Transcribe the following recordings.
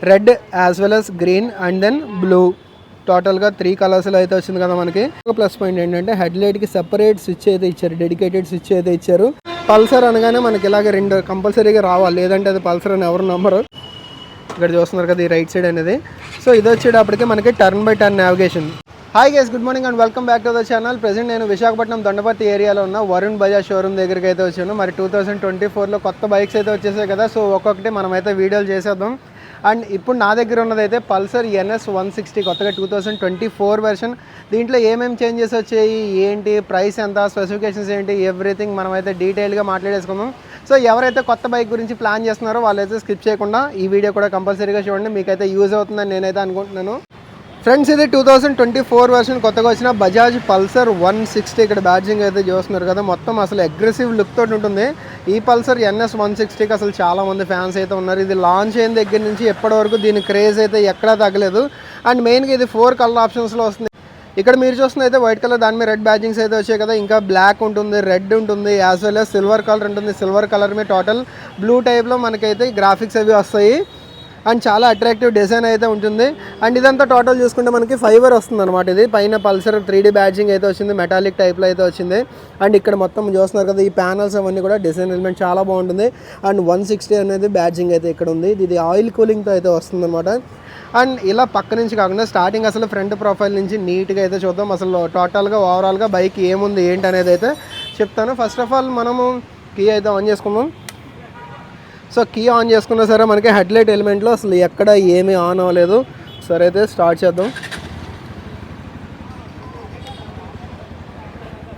Red as well as green and then blue. టోటల్గా 3 కలర్స్లో అయితే వచ్చింది కదా మనకి. ఒక ప్లస్ పాయింట్ ఏంటంటే హెడ్ లైట్కి సెపరేట్ స్విచ్ అయితే ఇచ్చారు, డెడికేటెడ్ స్విచ్ అయితే ఇచ్చారు. పల్సర్ అనగానే మనకి ఇలాగ 2 కంపల్సరీగా రావాలి, లేదంటే అది పల్సర్ అని ఎవరు నమ్మరు. ఇక్కడ చూస్తున్నారు కదా ఈ రైట్ సైడ్ అనేది. సో ఇది వచ్చేటప్పటికి మనకి turn by turn navigation. Hi guys, good morning and welcome back to the channel. Present నేను విశాఖపట్నం దొండపర్తి ఏరియాలో ఉన్న వరుణ్ బజాజ్ షోరూమ్ దగ్గరికి అయితే వచ్చాను. మరి 2024లో కొత్త బైక్స్ అయితే వచ్చేసాయి కదా, సో ఒక్కొక్కటి మనమైతే వీడియోలు చేసేద్దాం. అండ్ ఇప్పుడు నా దగ్గర ఉన్నదైతే పల్సర్ NS 160 కొత్తగా 2024 వెర్షన్. దీంట్లో ఏమేమి చేంజెస్ వచ్చాయి, ఏంటి ప్రైస్ ఎంత, స్పెసిఫికేషన్స్ ఏంటి, ఎవ్రీథింగ్ మనమైతే డీటెయిల్గా మాట్లాడేసుకుందాం. సో ఎవరైతే కొత్త బైక్ గురించి ప్లాన్ చేస్తున్నారో వాళ్ళైతే స్కిప్ చేయకుండా ఈ వీడియో కూడా కంపల్సరీగా చూడండి, మీకైతే యూజ్ అవుతుందని నేనైతే అనుకుంటున్నాను. ఫ్రెండ్స్, ఇది 2024 వెర్షన్ కొత్తగా వచ్చిన బజాజ్ పల్సర్ 160. ఇక్కడ బ్యాడ్జింగ్ అయితే చూస్తున్నారు కదా, మొత్తం అసలు అగ్రెసివ్ లుక్ తోటి ఉంటుంది. ఈ పల్సర్ NS 160కి అసలు చాలామంది ఫ్యాన్స్ అయితే ఉన్నారు. ఇది లాంచ్ అయిన దగ్గర నుంచి ఎప్పటివరకు దీని క్రేజ్ అయితే ఎక్కడా తగ్గలేదు. అండ్ మెయిన్గా ఇది 4 కలర్ ఆప్షన్స్లో వస్తుంది. ఇక్కడ మీరు చూస్తుంది అయితే వైట్ కలర్, దాని మీద రెడ్ బ్యాడ్జింగ్స్ అయితే వచ్చాయి కదా. ఇంకా బ్లాక్ ఉంటుంది, రెడ్ ఉంటుంది, as well as silver colour ఉంటుంది. సిల్వర్ కలర్ మీద టోటల్ బ్లూ టైప్లో మనకైతే గ్రాఫిక్స్ అవి వస్తాయి. అండ్ చాలా అట్రాక్టివ్ డిజైన్ అయితే ఉంటుంది. అండ్ ఇదంతా టోటల్ చూసుకుంటే మనకి ఫైబర్ వస్తుంది అనమాట. ఇది పైన పల్సర్ 3D బ్యాడ్జింగ్ అయితే వచ్చింది, మెటాలిక్ టైప్లో అయితే వచ్చింది. అండ్ ఇక్కడ మొత్తం చూస్తున్నారు కదా ఈ ప్యానల్స్ అవన్నీ కూడా డిజైన్ ఎలిమెంట్ చాలా బాగుంటుంది. అండ్ 160 అనేది బ్యాడ్జింగ్ అయితే ఇక్కడ ఉంది. ఇది ఆయిల్ కూలింగ్తో అయితే వస్తుంది అనమాట. అండ్ ఇలా పక్క నుంచి కాకుండా స్టార్టింగ్ అసలు ఫ్రంట్ ప్రొఫైల్ నుంచి నీట్గా అయితే చూద్దాం. అసలు టోటల్గా ఓవరాల్గా బైక్ ఏముంది ఏంటి అనేది అయితే చెప్తాను. ఫస్ట్ ఆఫ్ ఆల్ మనము కీ అయితే ఆన్ చేసుకుందాం. సో కీ ఆన్ చేసుకున్నా సరే మనకి హెడ్లైట్ ఎలిమెంట్లో అసలు ఎక్కడ ఏమీ ఆన్ అవ్వలేదు. సరే అయితే స్టార్ట్ చేద్దాం.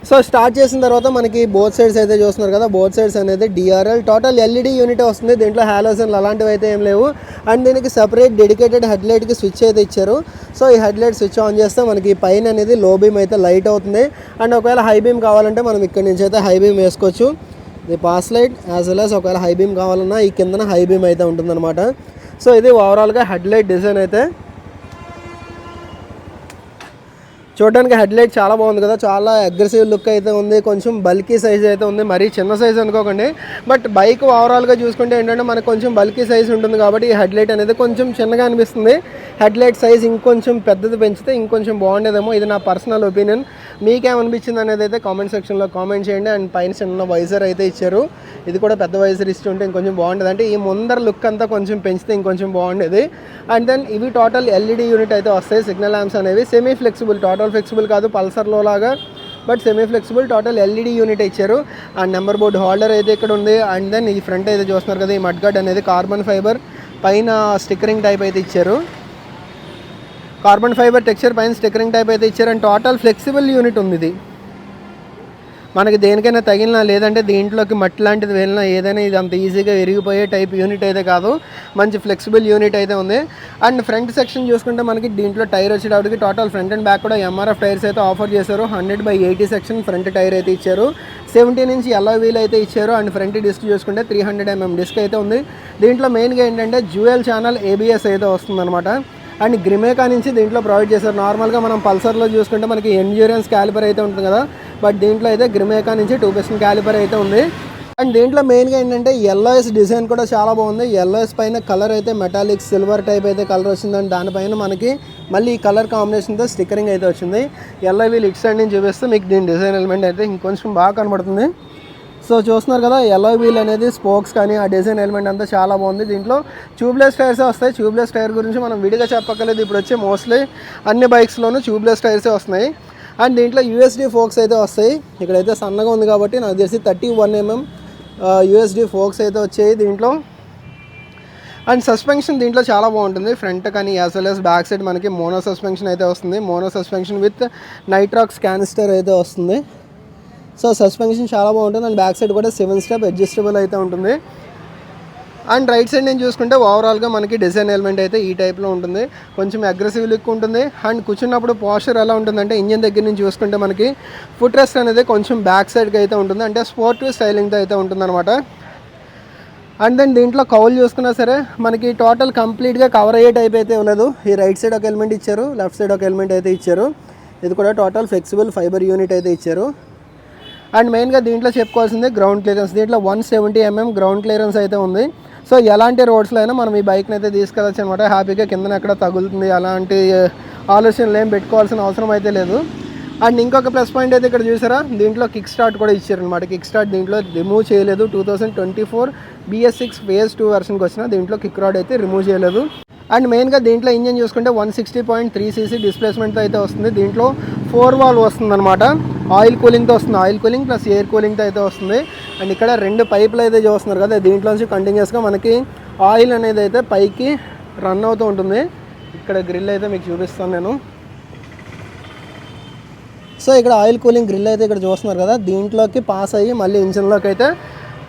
సో స్టార్ట్ చేసిన తర్వాత మనకి బోత్ సైడ్స్ అయితే చూస్తున్నారు కదా, బోత్ సైడ్స్ అనేది DRL టోటల్ LED యూనిట్ వస్తుంది. దీంట్లో హాలోజన్ అలాంటివి అయితే ఏం లేవు. అండ్ దీనికి సపరేట్ డెడికేటెడ్ హెడ్లైట్కి స్విచ్ అయితే ఇచ్చారు. సో ఈ హెడ్లైట్ స్విచ్ ఆన్ చేస్తే మనకి పైన అనేది లో బీమ్ అయితే లైట్ అవుతుంది. అండ్ ఒకవేళ హై బీమ్ కావాలంటే మనం ఇక్కడ నుంచి అయితే హై బీమ్ వేసుకోవచ్చు. ఇది pass light as well as ఒకవేళ హై బీమ్ కావాలన్నా ఈ కిందన హై బీమ్ అయితే ఉంటుందన్నమాట. సో ఇది ఓవరాల్గా హెడ్లైట్ డిజైన్ అయితే. చూడడానికి హెడ్లైట్ చాలా బాగుంది కదా, చాలా అగ్రెసివ్ లుక్ అయితే ఉంది. కొంచెం బల్కీ సైజ్ అయితే ఉంది, మరీ చిన్న సైజ్ అనుకోకండి. బట్ బైక్ ఓవరాల్గా చూసుకుంటే ఏంటంటే మనకు కొంచెం బల్కీ సైజ్ ఉంటుంది కాబట్టి ఈ హెడ్లైట్ అనేది కొంచెం చిన్నగా అనిపిస్తుంది. హెడ్లైట్ సైజ్ ఇంకొంచెం పెద్దది పెంచితే ఇంకొంచెం బాగుండేదేమో, ఇది నా పర్సనల్ ఒపీనియన్. మీకేమనిపించింది అనేది అయితే కామెంట్ సెక్షన్లో కామెంట్ చేయండి. అండ్ పైన చిన్న వైజర్ అయితే ఇచ్చారు, ఇది కూడా పెద్ద వైజర్ ఇస్తుంటే ఇంకొంచెం బాగుండేది. అంటే ఈ ముందర లుక్ అంతా కొంచెం పెంచితే ఇంకొంచెం బాగుండేది. అండ్ దెన్ ఇవి టోటల్ LED యూనిట్ అయితే వస్తాయి. సిగ్నల్ ల్యాంప్స్ అనేవి సెమీ ఫ్లెక్సిబుల్, టోటల్ ఫ్లెక్సిబుల్ కాదు పల్సర్లో లాగా, but semi flexible total LED unit ఇచ్చారు. అండ్ నెంబర్ బోర్డ్ హోల్డర్ అయితే ఇక్కడ ఉంది. అండ్ దెన్ ఈ ఫ్రంట్ అయితే చూస్తున్నారు కదా, ఈ మడ్గార్డ్ అనేది కార్బన్ ఫైబర్ పైన స్టిక్కరింగ్ టైప్ అయితే ఇచ్చారు. కార్బన్ ఫైబర్ టెక్స్చర్ పైన స్టిక్కరింగ్ టైప్ అయితే ఇచ్చారు. అండ్ టోటల్ ఫ్లెక్సిబుల్ యూనిట్ ఉంది. ఇది మనకి దేనికైనా తగిలినా లేదంటే దీంట్లోకి మట్టి లాంటిది వెళ్ళినా ఏదైనా ఇది అంత ఈజీగా విరిగిపోయే టైప్ యూనిట్ అయితే కాదు, మంచి ఫ్లెక్సిబుల్ యూనిట్ అయితే ఉంది. అండ్ ఫ్రంట్ సెక్షన్ చూసుకుంటే మనకి దీంట్లో టైర్ వచ్చేటప్పటికి టోటల్ ఫ్రంట్ అండ్ బ్యాక్ కూడా MRF టైర్స్ అయితే ఆఫర్ చేశారు. 100/80 సెక్షన్ ఫ్రంట్ టైర్ అయితే ఇచ్చారు. 17 ఇంచ్ అలాయ్ వీల్ అయితే ఇచ్చారు. అండ్ ఫ్రంట్ డిస్క్ చూసుకుంటే 300 mm డిస్క్ అయితే ఉంది. దీంట్లో మెయిన్గా ఏంటంటే డ్యూయల్ ఛానల్ ABS అయితే వస్తుందన్నమాట. అండ్ గ్రిమేకా నుంచి దీంట్లో ప్రొవైడ్ చేశారు. నార్మల్గా మనం పల్సర్లో చూసుకుంటే మనకి ఎండ్యూరెన్స్ క్యాలిపర్ అయితే ఉంటుంది కదా, బట్ దీంట్లో అయితే గ్రిమేకా నుంచి 2% క్యాలిపర్ అయితే ఉంది. అండ్ దీంట్లో మెయిన్గా ఏంటంటే LOS డిజైన్ కూడా చాలా బాగుంది. LOS పైన కలర్ అయితే మెటాలిక్ సిల్వర్ టైప్ అయితే కలర్ వచ్చింది. అండ్ దానిపైన మనకి మళ్ళీ ఈ కలర్ కాంబినేషన్తో స్టిక్కరింగ్ అయితే వచ్చింది. LOI వీల్ ఇటు సైడ్ నుంచి చూపిస్తే మీకు దీని డిజైన్ ఎలిమెంట్ అయితే ఇంకొంచెం బాగా కనబడుతుంది. సో చూస్తున్నారు కదా, LOI వీల్ అనేది స్పోక్స్ కానీ ఆ డిజైన్ ఎలిమెంట్ అంతా చాలా బాగుంది. దీంట్లో ట్యూబ్లెస్ టైర్సే వస్తాయి. ట్యూబ్లెస్ టైర్ గురించి మనం విడిగా చెప్పక్కర్లేదు, ఇప్పుడు వచ్చే మోస్ట్లీ అన్ని బైక్స్లోనూ ట్యూబ్లెస్ టైర్సే వస్తున్నాయి. అండ్ దీంట్లో USD ఫోక్స్ అయితే వస్తాయి. ఇక్కడైతే సన్నగా ఉంది కాబట్టి నాకు తెలిసి 31 mm USD ఫోక్స్ అయితే వచ్చాయి దీంట్లో. అండ్ సస్పెన్షన్ దీంట్లో చాలా బాగుంటుంది. ఫ్రంట్ కానీ as well as back side మనకి మోనో సస్పెన్షన్ అయితే వస్తుంది. Mono suspension with nitrox canister అయితే వస్తుంది. సో సస్పెన్షన్ చాలా బాగుంటుంది. అండ్ బ్యాక్ సైడ్ కూడా 7 స్టెప్ అడ్జస్టబుల్ అయితే ఉంటుంది. అండ్ రైట్ సైడ్ నేను చూసుకుంటే ఓవరాల్గా మనకి డిజైన్ ఎలిమెంట్ అయితే ఈ టైప్లో ఉంటుంది. కొంచెం అగ్రెసివ్ లుక్ ఉంటుంది. అండ్ కూర్చున్నప్పుడు పోస్చర్ ఎలా ఉంటుందంటే ఇంజిన్ దగ్గర నుంచి చూసుకుంటే మనకి ఫుట్ రెస్ట్ అనేది కొంచెం బ్యాక్ సైడ్కి అయితే ఉంటుంది, అంటే స్పోర్టివ్ స్టైలింగ్తో అయితే ఉంటుందన్నమాట. అండ్ దెన్ దీంట్లో కౌల్ చూసుకున్నా సరే మనకి టోటల్ కంప్లీట్గా కవర్ అయ్యే టైప్ అయితే ఉండదు. ఈ రైట్ సైడ్ ఒక ఎలిమెంట్ ఇచ్చారు, లెఫ్ట్ సైడ్ ఒక ఎలిమెంట్ అయితే ఇచ్చారు. ఇది కూడా టోటల్ ఫ్లెక్సిబుల్ ఫైబర్ యూనిట్ అయితే ఇచ్చారు. అండ్ మెయిన్గా దీంట్లో చెప్పుకోవాల్సింది గ్రౌండ్ క్లియరెన్స్. దీంట్లో 170 mm గ్రౌండ్ క్లియరెన్స్ అయితే ఉంది. సో సో ఎలాంటి రోడ్స్లో అయినా మనం ఈ బైక్ని అయితే తీసుకెళ్ళచ్చు అనమాట. హ్యాపీగా కిందన ఎక్కడ తగులుతుంది అలాంటి ఆలోచనలు ఏం పెట్టుకోవాల్సిన అవసరం అయితే లేదు. అండ్ ఇంకొక ప్లస్ పాయింట్ అయితే ఇక్కడ చూసారా, దీంట్లో కిక్ స్టార్ట్ కూడా ఇచ్చారనమాట. కిక్ స్టార్ట్ దీంట్లో రిమూవ్ చేయలేదు. 2024 BS6 Phase 2 వెర్షన్కి వచ్చిన దీంట్లో కిక్ రాడ్ అయితే రిమూవ్ చేయలేదు. అండ్ మెయిన్గా దీంట్లో ఇంజన్ చూసుకుంటే 160.3cc డిస్ప్లేస్మెంట్తో అయితే వస్తుంది. దీంట్లో 4 వాల్వ్ వస్తుంది అనమాట. ఆయిల్ కూలింగ్తో వస్తుంది, ఆయిల్ కూలింగ్ ప్లస్ ఎయిర్ కూలింగ్తో అయితే వస్తుంది. అండ్ ఇక్కడ 2 పైపులు అయితే చూస్తున్నారు కదా, దీంట్లోంచి కంటిన్యూస్గా మనకి ఆయిల్ అనేది అయితే పైకి రన్ అవుతూ ఉంటుంది. ఇక్కడ గ్రిల్ అయితే మీకు చూపిస్తాను నేను. సో ఇక్కడ ఆయిల్ కూలింగ్ గ్రిల్ అయితే ఇక్కడ చూస్తున్నారు కదా, దీంట్లోకి పాస్ అయ్యి మళ్ళీ ఇంజన్లోకి అయితే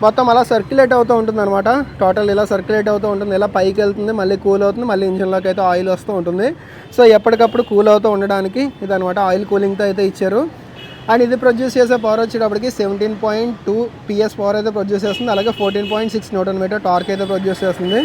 మొత్తం అలా సర్క్యులేట్ అవుతూ ఉంటుంది అనమాట. టోటల్ ఇలా సర్క్యులేట్ అవుతూ ఉంటుంది, ఇలా పైకి వెళ్తుంది, మళ్ళీ కూల్ అవుతుంది, మళ్ళీ ఇంజన్లోకి అయితే ఆయిల్ వస్తూ ఉంటుంది. సో ఎప్పటికప్పుడు కూల్ అవుతూ ఉండడానికి ఇదనమాట ఆయిల్ కూలింగ్తో అయితే ఇచ్చారు. అండ్ ఇది ప్రొడ్యూస్ చేసే పవర్ వచ్చేటప్పటికి 17.2 PS పవర్ అయితే ప్రొడ్యూస్ చేస్తుంది. అలాగే 14.6 Nm టార్క్ అయితే ప్రొడ్యూస్ చేస్తుంది.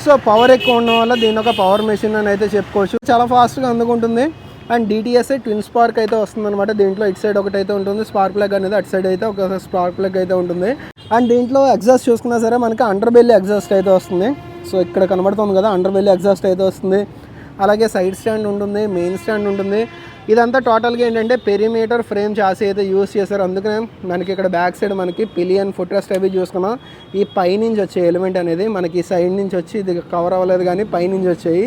సో పవర్ ఎక్కువ ఉండడం వల్ల దీని ఒక పవర్ మెషిన్ అని అయితే చెప్పుకోవచ్చు. చాలా ఫాస్ట్గా అందుకుంటుంది. అండ్ DTSA ట్విన్ స్పార్క్ అయితే వస్తుంది అనమాట. దీంట్లో ఇటు సైడ్ ఒకటి అయితే ఉంటుంది స్పార్క్ ప్లగ్ అనేది, అటు సైడ్ అయితే ఒక స్పార్క్ ప్లగ్ అయితే ఉంటుంది. అండ్ దీంట్లో ఎగ్జాస్ట్ చూసుకున్నా సరే మనకి అండర్ బెల్లీ ఎగ్జాస్ట్ అయితే వస్తుంది. సో ఇక్కడ కనబడుతుంది కదా, అండర్ బెల్లీ ఎగ్జాస్ట్ అయితే వస్తుంది. అలాగే సైడ్ స్టాండ్ ఉంటుంది, మెయిన్ స్టాండ్ ఉంటుంది. ఇదంతా టోటల్గా ఏంటంటే పెరిమీటర్ ఫ్రేమ్ చాసీ అయితే యూస్ చేశారు. అందుకనే మనకి ఇక్కడ బ్యాక్ సైడ్ మనకి పిలియన్ ఫుట్ రెస్ట్ అవి చూసుకున్నాం. ఈ పైనుంచి వచ్చే ఎలిమెంట్ అనేది మనకి సైడ్ నుంచి వచ్చి ఇది కవర్ అవ్వలేదు, కానీ పైనుంచి వచ్చాయి.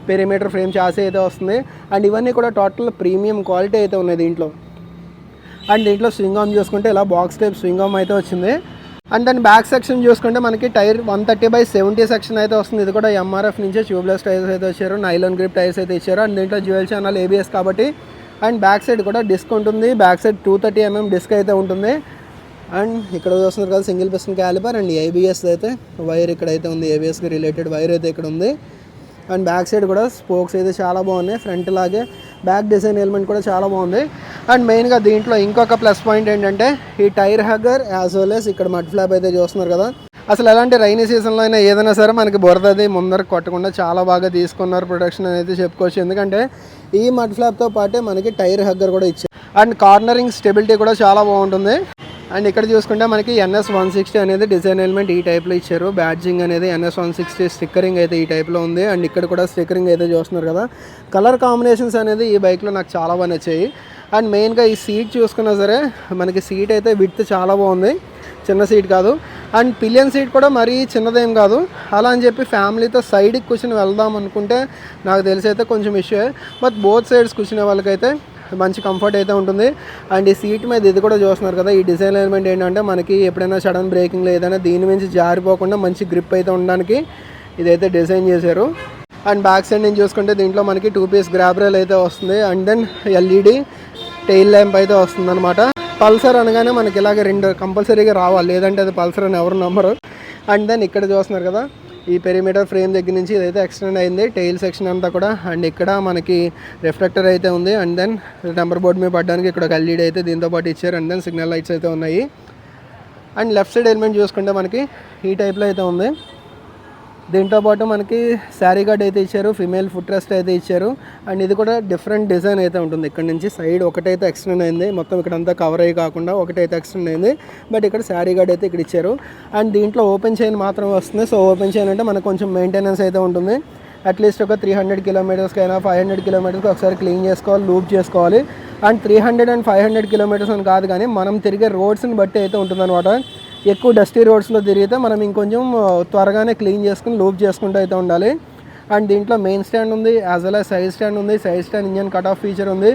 పెరిమీటర్ ఫ్రేమ్ చాసీ అయితే వస్తుంది. అండ్ ఇవన్నీ కూడా టోటల్ ప్రీమియం క్వాలిటీ అయితే ఉన్నాయి దీంట్లో. అండ్ దీంట్లో స్వింగ్ ఆర్మ్ చూసుకుంటే ఇలా బాక్స్ టైప్ స్వింగ్ ఆర్మ్ అయితే వచ్చింది. అండ్ దాని బ్యాక్ సెక్షన్ చూసుకుంటే మనకి టైర్ 130/70 సెక్షన్ అయితే వస్తుంది. ఇది కూడా MRF నుంచే ట్యూబ్లెస్ టైర్స్ అయితే వచ్చారు, నైలాన్ గ్రిప్ టైర్స్ అయితే ఇచ్చారు. అండ్ దీంట్లో డ్యూయల్ ఛానల్ ABS కాబట్టి. అండ్ బ్యాక్ సైడ్ కూడా డిస్క్ ఉంటుంది. బ్యాక్ సైడ్ 230 mm డిస్క్ అయితే ఉంటుంది. అండ్ ఇక్కడ చూస్తున్నారు కదా single piston calliper and ABS అయితే వైర్ ఇక్కడైతే ఉంది, ABSకి రిలేటెడ్ వైర్ అయితే ఇక్కడ ఉంది. అండ్ బ్యాక్ సైడ్ కూడా స్పోక్స్ అయితే చాలా బాగున్నాయి. ఫ్రంట్ లాగే బ్యాక్ డిజైన్ ఎలిమెంట్ కూడా చాలా బాగుంది. అండ్ మెయిన్గా దీంట్లో ఇంకొక ప్లస్ పాయింట్ ఏంటంటే ఈ tyre hugger as well as ఇక్కడ మడ్ ఫ్లాప్ అయితే చూస్తున్నారు కదా. అసలు ఎలాంటి రైనీ సీజన్లో అయినా ఏదైనా సరే మనకి బురదది ముందర కొట్టకుండా చాలా బాగా తీసుకున్నారు ప్రొడక్షన్ అనేది చెప్పుకోవచ్చు. ఎందుకంటే ఈ మడ్ ఫ్లాప్తో పాటే మనకి టైర్ హగ్గర్ కూడా ఇచ్చారు. అండ్ కార్నరింగ్ స్టెబిలిటీ కూడా చాలా బాగుంటుంది. అండ్ ఇక్కడ చూసుకుంటే మనకి NS160 అనేది డిజైన్ ఎలిమెంట్ ఈ టైప్లో ఇచ్చారు. బ్యాడ్జింగ్ అనేది NS160 స్టిక్కరింగ్ అయితే ఈ టైప్లో ఉంది. అండ్ ఇక్కడ కూడా స్టిక్కరింగ్ అయితే చూస్తున్నారు కదా. కలర్ కాంబినేషన్స్ అనేది ఈ బైక్లో నాకు చాలా బాగా నచ్చాయి. అండ్ మెయిన్గా ఈ సీట్ చూసుకున్నా సరే మనకి సీట్ అయితే విడ్త్ చాలా బాగుంది, చిన్న సీట్ కాదు. అండ్ పిలియన్ సీట్ కూడా మరీ చిన్నదేం కాదు. అలా అని చెప్పి ఫ్యామిలీతో సైడ్కి కూర్చొని వెళ్దాం అనుకుంటే నాకు తెలిసి అయితే కొంచెం ఇష్యూ. బట్ బోత్ సైడ్స్ కూర్చునే వాళ్ళకైతే మంచి కంఫర్ట్ అయితే ఉంటుంది. అండ్ ఈ సీట్ మీద ఇది కూడా చూస్తున్నారు కదా, ఈ డిజైన్ ఎలిమెంట్ ఏంటంటే మనకి ఎప్పుడైనా సడన్ బ్రేకింగ్లో ఏదైనా దీని నుంచి జారిపోకుండా మంచి గ్రిప్ అయితే ఉండడానికి ఇదైతే డిజైన్ చేశారు. అండ్ బ్యాక్ సైడ్ నుంచి చూసుకుంటే దీంట్లో మనకి 2 piece గ్రాబ్ రైల్ అయితే వస్తుంది. And then LED tail lamp అయితే వస్తుంది అనమాట. పల్సర్ అనగానే మనకి ఇలాగ 2 కంపల్సరీగా రావాలి, లేదంటే అది పల్సర్ అని ఎవరు నమ్మరు. అండ్ దెన్ ఇక్కడ చూస్తున్నారు కదా ఈ పెరిమీటర్ ఫ్రేమ్ దగ్గర నుంచి ఇదైతే ఎక్స్టెండ్ అయింది, టెయిల్ సెక్షన్ అంతా కూడా. అండ్ ఇక్కడ మనకి రిఫ్లెక్టర్ అయితే ఉంది. అండ్ దెన్ నెంబర్ బోర్డు మీద పడడానికి ఇక్కడ ఒక LED అయితే దీంతో పాటు ఇచ్చారు. అండ్ దెన్ సిగ్నల్ లైట్స్ అయితే ఉన్నాయి. అండ్ లెఫ్ట్ సైడ్ ఎలిమెంట్ చూసుకుంటే మనకి ఈ టైప్లో అయితే ఉంది. దీంతో పాటు మనకి శారీ గార్డ్ అయితే ఇచ్చారు, ఫిమేల్ ఫుట్ రెస్ట్ అయితే ఇచ్చారు. అండ్ ఇది కూడా డిఫరెంట్ డిజైన్ అయితే ఉంటుంది. ఇక్కడ నుంచి సైడ్ ఒకటైతే ఎక్స్టెండ్ అయింది, మొత్తం ఇక్కడ అంతా కవర్ అయ్యి కాకుండా ఒకటైతే ఎక్స్టెండ్ అయింది. బట్ ఇక్కడ శారీ గార్డ్ అయితే ఇక్కడ ఇచ్చారు. అండ్ దీంట్లో ఓపెన్ చైన్ మాత్రం వస్తుంది. సో ఓపెన్ చైన్ అంటే మనకు కొంచెం మెయింటెనెన్స్ అయితే ఉంటుంది. అట్లీస్ట్ ఒక 300 కిలోమీటర్స్కైనా 500 కిలోమీటర్స్కి ఒకసారి క్లీన్ చేసుకోవాలి, లూప్ చేసుకోవాలి. అండ్ 300 and 500 కిలోమీటర్స్ అని కాదు, కానీ మనం తిరిగే రోడ్స్ని బట్టి అయితే ఉంటుందన్నమాట. ఎక్కువ డస్టీ రోడ్స్లో తిరిగితే మనం ఇంకొంచెం త్వరగానే క్లీన్ చేసుకుని లూప్ చేసుకుంటూ అయితే ఉండాలి. అండ్ దీంట్లో మెయిన్ స్టాండ్ ఉంది, as well as side stand ఉంది. Side stand engine cut off feature ఉంది.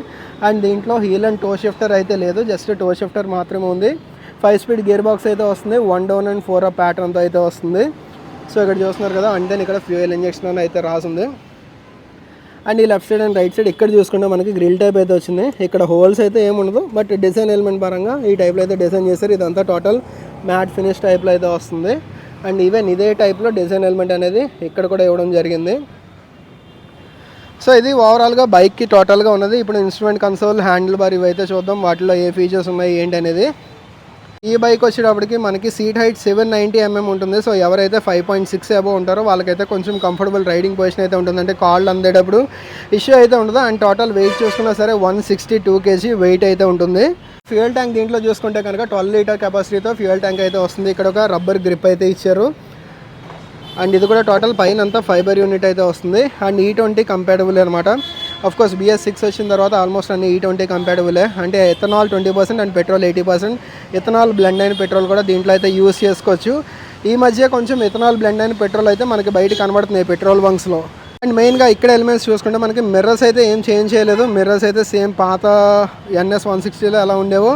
అండ్ దీంట్లో హీల్ అండ్ టో షిఫ్టర్ అయితే లేదు, జస్ట్ టో షిఫ్టర్ మాత్రమే ఉంది. 5 speed గేర్ బాక్స్ అయితే వస్తుంది, 1 down and 4 up ప్యాటర్న్తో అయితే వస్తుంది. సో ఇక్కడ చూస్తున్నారు కదా, అంటే ఇక్కడ ఫ్యూయల్ ఇంజెక్షన్ అని అయితే రాసింది. అండ్ ఈ left side and right side ఇక్కడ చూసుకుంటే మనకి గ్రిల్ టైప్ అయితే వచ్చింది. ఇక్కడ హోల్స్ అయితే ఏముండదు, బట్ డిజైన్ ఎలిమెంట్ పరంగా ఈ టైప్లో అయితే డిజైన్ చేశారు. ఇదంతా టోటల్ మ్యాట్ ఫినిష్ టైప్లో అయితే వస్తుంది. అండ్ ఈవెన్ ఇదే టైప్లో డిజైన్ ఎలిమెంట్ అనేది ఇక్కడ కూడా ఇవ్వడం జరిగింది. సో ఇది ఓవరాల్గా బైక్కి టోటల్గా ఉన్నది. ఇప్పుడు ఇన్స్ట్రుమెంట్ కన్సోల్, హ్యాండిల్ బార్ ఇవైతే చూద్దాం, వాటిలో ఏ ఫీచర్స్ ఉన్నాయి ఏంటి అనేది. ఈ బైక్ వచ్చేటప్పటికి మనకి సీట్ హైట్ 790 mm ఉంటుంది. సో ఎవరైతే 5.6 అబోవ్ ఉంటారో వాళ్ళకైతే కొంచెం కంఫర్టబుల్ రైడింగ్ పొజిషన్ అయితే ఉంటుంది, అంటే కాళ్ళు అందేటప్పుడు ఇష్యూ అయితే ఉండదు. అండ్ టోటల్ వెయిట్ చూసుకున్నా సరే 162 kg వెయిట్ అయితే ఉంటుంది. ఫ్యూయల్ ట్యాంక్ దీంట్లో చూసుకుంటే కనుక 12 లీటర్ కెపాసిటీతో ఫ్యూయల్ ట్యాంక్ అయితే వస్తుంది. ఇక్కడ ఒక రబ్బర్ గ్రిప్ అయితే ఇచ్చారు. అండ్ ఇది కూడా టోటల్ పైన అంతా ఫైబర్ యూనిట్ అయితే వస్తుంది. అండ్ E20 కంపాటబుల్ అనమాట. ఆఫ్కోర్స్ BS6 వచ్చిన తర్వాత ఆల్మోస్ట్ అన్ని E20 కంపాటబులే. అంటే ethanol 20% and petrol 80%. Ethanol blend అయిన పెట్రోల్ కూడా దీంట్లో అయితే యూస్ చేసుకోవచ్చు. ఈ మధ్య కొంచెం ఎథనాల్ బ్లెండ్ అయిన పెట్రోల్ అయితే మనకి బయట కనబడుతున్నాయి పెట్రోల్ బంక్స్లో. అండ్ మెయిన్గా ఇక్కడ ఎలిమెంట్స్ చూసుకుంటే మనకి మిర్రర్స్ అయితే ఏం చేంజ్ చేయలేదు. మిర్రర్స్ అయితే సేమ్ పాత NS 160లో ఎలా ఉండేవో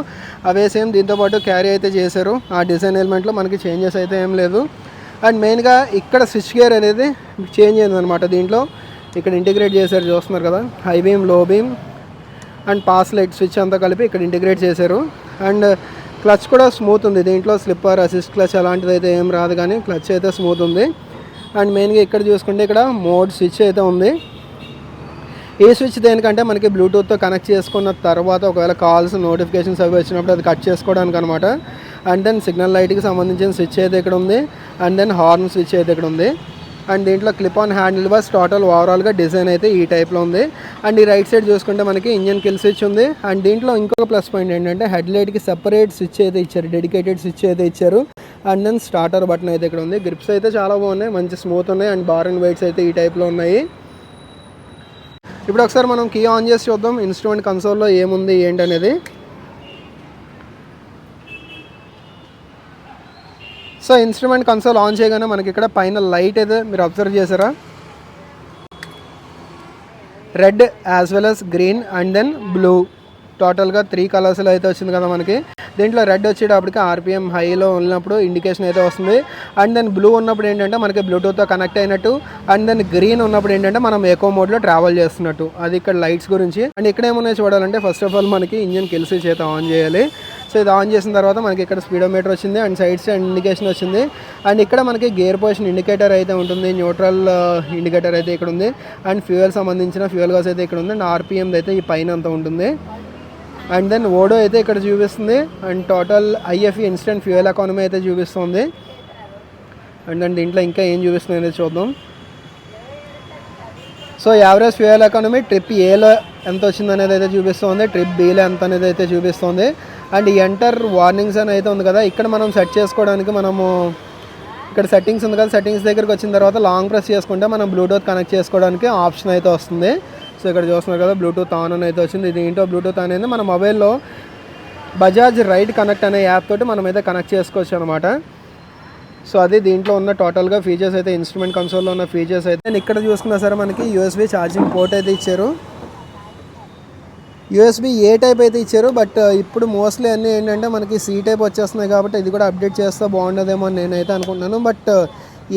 అవే సేమ్ దీంతోపాటు క్యారీ అయితే చేశారు. ఆ డిజైన్ ఎలిమెంట్లో మనకి చేంజెస్ అయితే ఏం లేదు. అండ్ మెయిన్గా ఇక్కడ స్విచ్ గేర్ అనేది చేంజ్ అయిందనమాట. దీంట్లో ఇక్కడ ఇంటిగ్రేట్ చేశారు, చూస్తున్నారు కదా, హై బీమ్, లో beam and pass light switch అంతా కలిపి ఇక్కడ ఇంటిగ్రేట్ చేశారు. అండ్ క్లచ్ కూడా స్మూత్ ఉంది. దీంట్లో స్లిప్పర్, అసిస్ట్ క్లచ్ అలాంటిది అయితే ఏం రాదు, కానీ క్లచ్ అయితే స్మూత్ ఉంది. అండ్ మెయిన్గా ఇక్కడ చూసుకుంటే ఇక్కడ మోడ్ స్విచ్ అయితే ఉంది. ఈ స్విచ్ దేనికంటే మనకి బ్లూటూత్తో కనెక్ట్ చేసుకున్న తర్వాత ఒకవేళ కాల్స్, నోటిఫికేషన్స్ అవి వచ్చినప్పుడు అది కట్ చేసుకోవడానికి అనమాట. అండ్ దెన్ సిగ్నల్ లైట్కి సంబంధించిన స్విచ్ అయితే ఇక్కడ ఉంది. అండ్ దెన్ హార్న్ స్విచ్ అయితే ఇక్కడ ఉంది. అండ్ దీంట్లో clip on handle bars total ఓవరాల్గా డిజైన్ అయితే ఈ టైప్లో ఉంది. అండ్ ఈ రైట్ సైడ్ చూసుకుంటే మనకి ఇంజన్ కిల్ స్విచ్ ఉంది. అండ్ దీంట్లో ఇంకొక ప్లస్ పాయింట్ ఏంటంటే హెడ్ లైట్కి సెపరేట్ స్విచ్ అయితే ఇచ్చారు, డెడికేటెడ్ స్విచ్ అయితే ఇచ్చారు. అండ్ దెన్ స్టార్టర్ బటన్ అయితే ఇక్కడ ఉంది. గ్రిప్స్ అయితే చాలా బాగున్నాయి, మంచి స్మూత్ ఉన్నాయి. అండ్ బార్ అండ్ వెయిట్స్ అయితే ఈ టైప్లో ఉన్నాయి. ఇప్పుడు ఒకసారి మనం కీ ఆన్ చేసి చూద్దాం ఇన్స్ట్రుమెంట్ కన్సోల్లో ఏముంది ఏంటనేది. సో ఇన్స్ట్రుమెంట్ కన్సోల్ ఆన్ చేయగానే మనకి ఇక్కడ పైన లైట్ అయితే మీరు అబ్జర్వ్ చేశారా, red as well as green and then blue, టోటల్గా 3 కలర్స్లో అయితే వచ్చింది కదా మనకి. దీంట్లో రెడ్ వచ్చేటప్పటికి RPM హైలో ఉన్నప్పుడు ఇండికేషన్ అయితే వస్తుంది. అండ్ దెన్ బ్లూ ఉన్నప్పుడు ఏంటంటే మనకి బ్లూటూత్తో కనెక్ట్ అయినట్టు. అండ్ దెన్ గ్రీన్ ఉన్నప్పుడు ఏంటంటే మనం ఎకో మోడ్లో ట్రావెల్ చేస్తున్నట్టు. అది ఇక్కడ లైట్స్ గురించి. అండ్ ఇక్కడ ఏమున్నాయి చూడాలంటే ఫస్ట్ ఆఫ్ ఆల్ మనకి ఇంజన్ కిల్ స్విచ్ అయితే ఆన్ చేయాలి. సో ఇది ఆన్ చేసిన తర్వాత మనకి ఇక్కడ స్పీడోమీటర్ వచ్చింది అండ్ సైడ్స్ ఇండికేషన్ వచ్చింది. అండ్ ఇక్కడ మనకి గేర్ పొజిషన్ ఇండికేటర్ అయితే ఉంటుంది, న్యూట్రల్ ఇండికేటర్ అయితే ఇక్కడ ఉంది. అండ్ ఫ్యూయల్ సంబంధించిన ఫ్యూయల్ గాస్ అయితే ఇక్కడ ఉంది. అండ్ RPM అయితే ఈ పైన అంతా ఉంటుంది. అండ్ దెన్ ఓడో అయితే ఇక్కడ చూపిస్తుంది. And total IFE instant fuel economy అయితే చూపిస్తుంది. అండ్ దెన్ దీంట్లో ఇంకా ఏం చూపిస్తుంది అనేది చూద్దాం. So average fuel economy trip Aలో ఎంత వచ్చింది అనేది అయితే చూపిస్తుంది, ట్రిప్ Bలో ఎంత అనేది అయితే చూపిస్తుంది. అండ్ ఎంటర్ వార్నింగ్స్ అని అయితే ఉంది కదా, ఇక్కడ మనం సెట్ చేసుకోవడానికి మనము ఇక్కడ సెట్టింగ్స్ ఉంది కదా, సెట్టింగ్స్ దగ్గరికి వచ్చిన తర్వాత లాంగ్ ప్రెస్ చేసుకుంటే మనం బ్లూటూత్ కనెక్ట్ చేసుకోవడానికి ఆప్షన్ అయితే వస్తుంది. సో ఇక్కడ చూస్తున్నారు కదా బ్లూటూత్ ఆన్ అని అయితే వచ్చింది. ఇది ఏంటో బ్లూటూత్ అనేది మన మొబైల్లో బజాజ్ రైడ్ కనెక్ట్ అనే యాప్ తోటి మనం అయితే కనెక్ట్ చేసుకోవచ్చు అనమాట. సో అది దీంట్లో ఉన్న టోటల్గా ఫీచర్స్ అయితే, ఇన్స్ట్రుమెంట్ కన్సోల్లో ఉన్న ఫీచర్స్ అయితే. నేను ఇక్కడ చూసుకున్నా సరే మనకి USB ఛార్జింగ్ పోర్ట్ అయితే ఇచ్చారు. USB-A టైప్ అయితే ఇచ్చారు. బట్ ఇప్పుడు మోస్ట్లీ అన్నీ ఏంటంటే మనకి C టైప్ వచ్చేస్తున్నాయి కాబట్టి ఇది కూడా అప్డేట్ చేస్తే బాగుండదేమో అని నేనైతే అనుకుంటున్నాను. బట్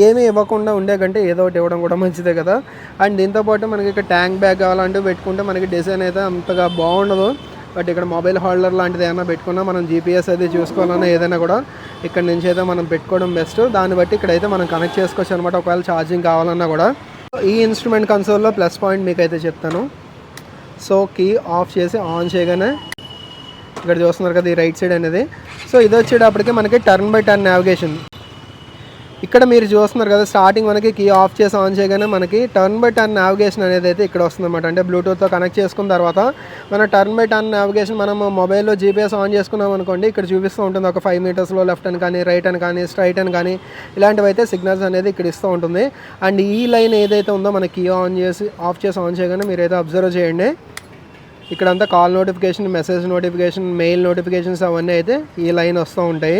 ఏమీ ఇవ్వకుండా ఉండే కంటే ఏదో ఒకటి ఇవ్వడం కూడా మంచిదే కదా. అండ్ దీంతోపాటు మనకి ఇక్కడ ట్యాంక్ బ్యాగ్ కావాలంటూ పెట్టుకుంటే మనకి డిజైన్ అయితే అంతగా బాగుండదు. బట్ ఇక్కడ మొబైల్ హోల్డర్ లాంటిది ఏమైనా పెట్టుకున్నా మనం GPS అయితే చూసుకోవాలన్నా ఏదైనా కూడా ఇక్కడ నుంచి అయితే మనం పెట్టుకోవడం బెస్ట్. దాన్ని బట్టి ఇక్కడైతే మనం కనెక్ట్ చేసుకోవచ్చు అనమాట ఒకవేళ ఛార్జింగ్ కావాలన్నా కూడా. ఈ ఇన్స్ట్రుమెంట్ కన్సోల్లో ప్లస్ పాయింట్ మీకు అయితే చెప్తాను. సో కీ ఆఫ్ చేసి ఆన్ చేయగానే ఇక్కడ చూస్తున్నారు కదా ఈ రైట్ సైడ్ అనేది. సో ఇది వచ్చేటప్పటికి మనకి టర్న్ బై టర్న్ నావిగేషన్. ఇక్కడ మీరు చూస్తున్నారు కదా స్టార్టింగ్ మనకి కీ ఆఫ్ చేసి ఆన్ చేయగానే మనకి టర్న్ బై టర్న్ నావిగేషన్ అనేది అయితే ఇక్కడ వస్తుంది అనమాట. అంటే బ్లూటూత్తో కనెక్ట్ చేసుకున్న తర్వాత మన టర్న్ బై టర్న్ నావిగేషన్ మనం మొబైల్లో GPS ఆన్ చేసుకున్నాం అనుకోండి, ఇక్కడ చూపిస్తూ ఉంటుంది ఒక 5 మీటర్స్లో లెఫ్ట్ అని కానీ, రైట్ అని కానీ, స్ట్రైట్ అని కానీ, ఇలాంటివి అయితే సిగ్నల్స్ అనేది ఇక్కడ ఇస్తూ ఉంటుంది. అండ్ ఈ లైన్ ఏదైతే ఉందో మన కీ ఆన్ చేసి ఆఫ్ చేసి ఆన్ చేయగానే మీరైతే అబ్జర్వ్ చేయండి, ఇక్కడంతా call notification, message notification, mail notifications అవన్నీ అయితే ఈ లైన్ వస్తూ ఉంటాయి.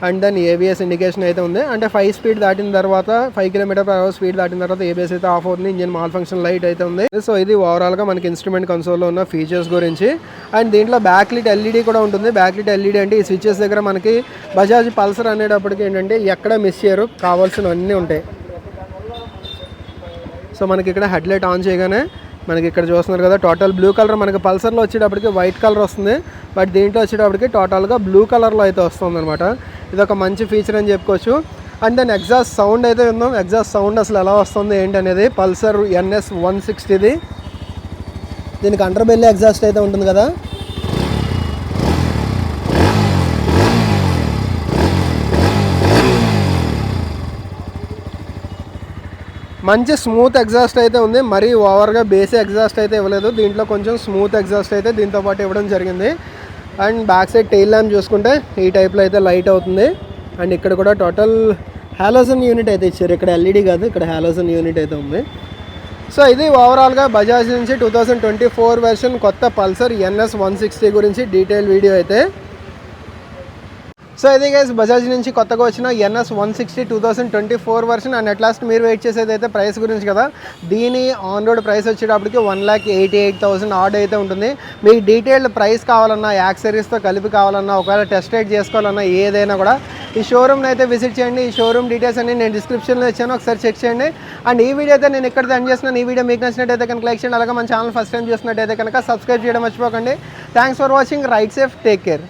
అండ్ దెన్ ABS ఇండికేషన్ అయితే ఉంది. అంటే 5 స్పీడ్ దాటిన తర్వాత 5 km/h స్పీడ్ దాటిన తర్వాత ABS అయితే ఆఫ్ అవుతుంది. ఇంజిన్ మాల్ ఫంక్షన్ లైట్ అయితే ఉంది. సో ఇది ఓవరాల్గా మనకి ఇన్స్ట్రుమెంట్ కన్సోల్లో ఉన్న ఫీచర్స్ గురించి. అండ్ దీంట్లో బ్యాక్ లిట్ LED కూడా ఉంటుంది. బ్యాక్ లిట్ LED అంటే ఈ స్విచెస్ దగ్గర మనకి బజాజ్ పల్సర్ అనేటప్పటికి ఏంటంటే ఎక్కడ మిస్ చేయరు, కావాల్సినవన్నీ ఉంటాయి. సో మనకి ఇక్కడ హెడ్ లైట్ ఆన్ చేయగానే మనకి ఇక్కడ చూస్తున్నారు కదా టోటల్ బ్లూ కలర్, మనకి పల్సర్లో వచ్చేటప్పటికి వైట్ కలర్ వస్తుంది. బట్ దీంట్లో వచ్చేటప్పటికి టోటల్గా బ్లూ కలర్లో అయితే వస్తుంది అనమాట. ఇది ఒక మంచి ఫీచర్ అని చెప్పుకోవచ్చు. అండ్ దెన్ ఎగ్జాస్ట్ సౌండ్ అయితే విందాం. ఎగ్జాస్ట్ సౌండ్ అసలు ఎలా వస్తుంది ఏంటి అనేది. పల్సర్ NS 160 దీనికి అండర్ బెల్ ఎగ్జాస్ట్ అయితే ఉంటుంది కదా. మంచి స్మూత్ ఎగ్జాస్ట్ అయితే ఉంది. మరీ ఓవర్గా బేస్ ఎగ్జాస్ట్ అయితే ఇవ్వలేదు. దీంట్లో కొంచెం స్మూత్ ఎగ్జాస్ట్ అయితే దీంతో పాటు ఇవ్వడం జరిగింది. And back side tail lamp చూసుకుంటే ఈ టైప్లో అయితే లైట్ అవుతుంది. అండ్ ఇక్కడ కూడా టోటల్ హాలోజన్ యూనిట్ అయితే ఇచ్చారు. ఇక్కడ ఎల్ఈడి కాదు, ఇక్కడ హాలోజన్ యూనిట్ అయితే ఉంది. సో ఇది ఓవరాల్గా బజాజ్ నుంచి 2024 వెర్షన్ కొత్త పల్సర్ NS 160 గురించి డీటెయిల్ వీడియో అయితే. సో ఇది గైస్ బజాజ్ నుంచి కొత్తగా వచ్చిన NS 160 2024 version. And at last మీరు వెయిట్ చేసేది అయితే ప్రైస్ గురించి కదా. దీని ఆన్ రోడ్ ప్రైస్ వచ్చేటప్పటికి 1,88,000 ఆర్డ్ అయితే ఉంటుంది. మీకు డీటెయిల్డ్ ప్రైస్ కావాలన్నా, యాక్సరీస్తో కలిపి కావాలన్నా, ఒకవేళ టెస్ట్ రైడ్ చేసుకోవాలన్నా ఏదైనా కూడా ఈ షోరూమ్ని అయితే విజిట్ చేయండి. ఈ షోరూమ్ డీటెయిల్స్ అన్ని నేను డిస్క్రిప్షన్లో ఇచ్చాను, ఒకసారి చెక్ చేయండి. అండ్ ఈ వీడియో అయితే నేను ఇక్కడ ఎండ్ చేస్తున్నాను. ఈ వీడియో మీకు నచ్చినట్టయితే కనుక లైక్ చేయండి. అలాగే మన ఛానల్ ఫస్ట్ టైం చూసినట్టయితే కనుక సబ్స్క్రైబ్ చేయడం మర్చిపోకండి. Thanks for watching. Right safe, take care.